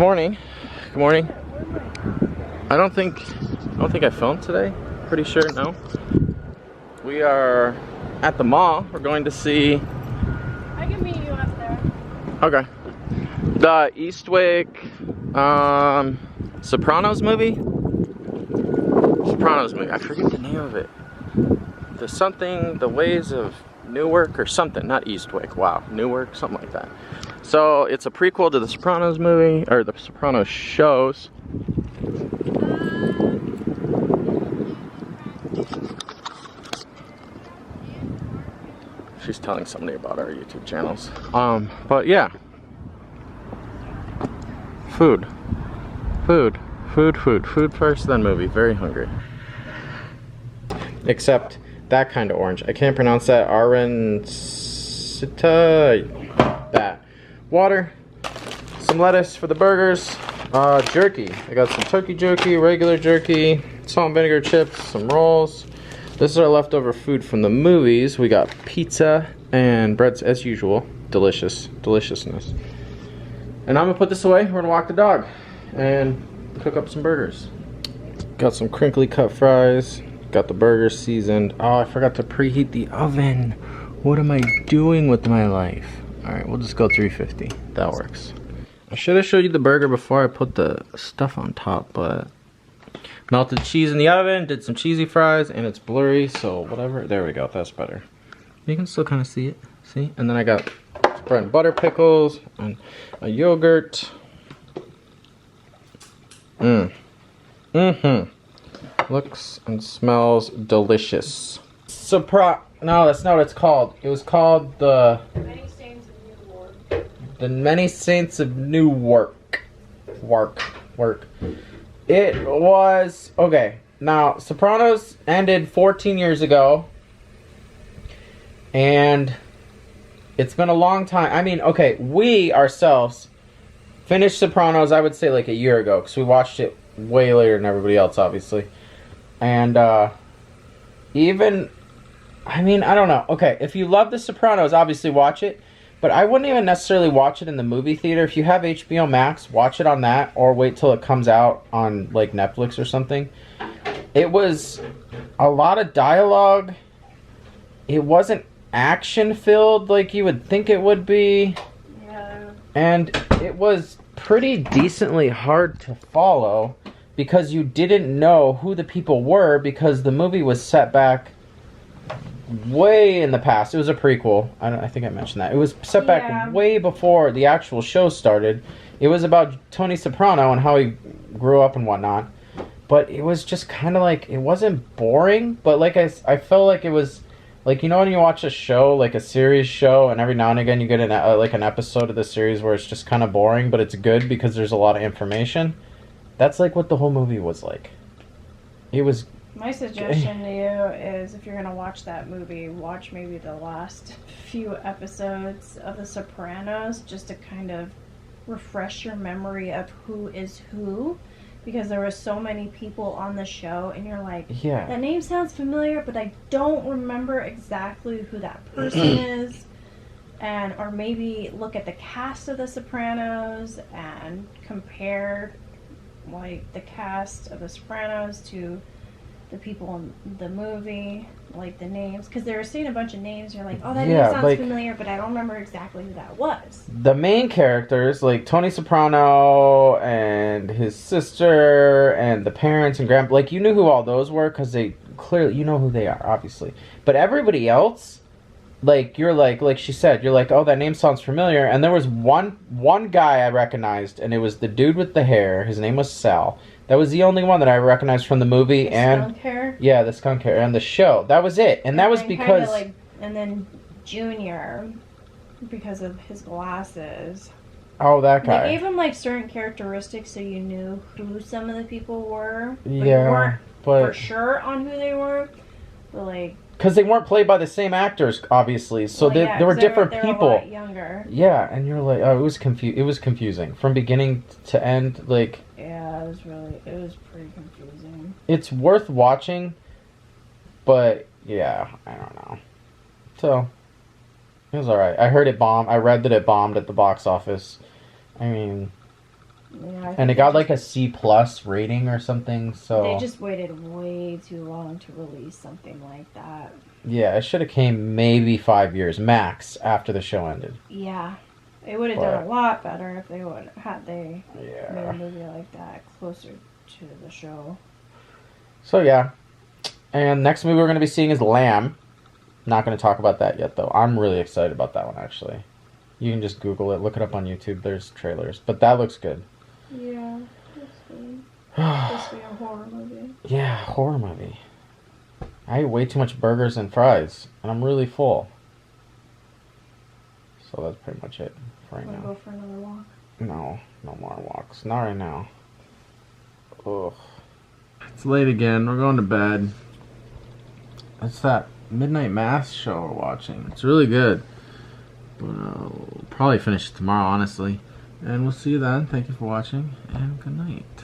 morning. Good morning. I don't think I filmed today. Pretty sure, no. We are at the mall. We're going to see. I can meet you up there. Okay. The Eastwick Sopranos movie. I forget the name of it. There's something, The Ways of Newark or something. Not Eastwick. Wow, Newark, something like that. So it's a prequel to the Sopranos movie, or the Sopranos shows. She's telling somebody about our YouTube channels. But yeah. Food first, then movie. Very hungry. Except that kind of orange. I can't pronounce that. That. Water. Some lettuce for the burgers. Jerky. I got some turkey jerky, regular jerky, salt and vinegar chips, some rolls. This is our leftover food from the movies. We got pizza and breads as usual. Deliciousness. And I'm gonna put this away. We're gonna walk the dog and cook up some burgers. Got some crinkly cut fries. Got the burgers seasoned. Oh, I forgot to preheat the oven. What am I doing with my life? Alright, we'll just go 350. That works. I should have showed you the burger before I put the stuff on top, but melted cheese in the oven, did some cheesy fries, and it's blurry, so whatever. There we go, that's better. You can still kind of see it, see? And then I got bread and butter pickles, and a yogurt. Looks and smells delicious. No, that's not what it's called. It was called the Many Saints of Newark. The Many Saints of Newark. Work. It was okay. Now, Sopranos ended 14 years ago, and it's been a long time. I mean, okay, we ourselves finished Sopranos, I would say, like a year ago, because we watched it way later than everybody else, obviously. And even, I mean, I don't know. Okay, if you love The Sopranos, obviously watch it. But I wouldn't even necessarily watch it in the movie theater. If you have HBO Max, watch it on that, or wait till it comes out on like Netflix or something. It was a lot of dialogue. It wasn't action-filled like you would think it would be. Yeah. And it was pretty decently hard to follow because you didn't know who the people were because the movie was set back way in the past. It was a prequel. I think I mentioned that. It was set back way before the actual show started. It was about Tony Soprano and how he grew up and whatnot. But it was just kind of like, it wasn't boring, but like I felt like it was, like, you know when you watch a show, like a series show, and every now and again you get like an episode of the series where it's just kind of boring, but it's good because there's a lot of information? That's like what the whole movie was like. It was... My suggestion to you is, if you're going to watch that movie, watch maybe the last few episodes of The Sopranos, just to kind of refresh your memory of who is who. Because there were so many people on the show, and you're like, yeah, that name sounds familiar, but I don't remember exactly who that person is. And, or maybe look at the cast of The Sopranos and compare, like, the cast of The Sopranos to the people in the movie, like the names, because they were saying a bunch of names. You're like, oh, that name sounds like, familiar, but I don't remember exactly who that was. The main characters, like Tony Soprano and his sister and the parents and grandpa, like, you knew who all those were because they clearly, you know who they are, obviously. But everybody else, like, you're like she said, you're like, oh, that name sounds familiar. And there was one guy I recognized, and it was the dude with the hair. His name was Sal. That was the only one that I recognized from the movie. The skunk hair? Yeah, the skunk hair. And the show. That was it. And that was because... Like, and then Junior, because of his glasses. Oh, that guy. They gave him, like, certain characteristics so you knew who some of the people were. But you weren't for sure on who they were. But, like... Because they weren't played by the same actors, obviously. So they were different people. They were a lot younger. Yeah, and you're like, oh, it was confusing. From beginning to end, like... Yeah, it was pretty confusing. It's worth watching, but yeah, I don't know. So, it was alright. I heard it bombed. I read that it bombed at the box office. I mean, Yeah, I And it think got like a C plus rating or something, so they just waited way too long to release something like that. yeah, it should have came maybe 5 years max after the show ended. Yeah, it would have done a lot better if they would had they made a movie like that closer to the show. So yeah, and next movie we're going to be seeing is Lamb. Not going to talk about that yet though. I'm really excited about that one actually. You can just Google it, look it up on YouTube. There's trailers, but that looks good. Yeah, that's good. Supposed to be a horror movie. Yeah, horror movie. I ate way too much burgers and fries, and I'm really full. So that's pretty much it for right Wanna now. go for another walk? No, no more walks. Not right now. Ugh. It's late again. We're going to bed. It's that Midnight Mass show we're watching. It's really good. But we'll probably finish it tomorrow, honestly. And we'll see you then. Thank you for watching, and good night.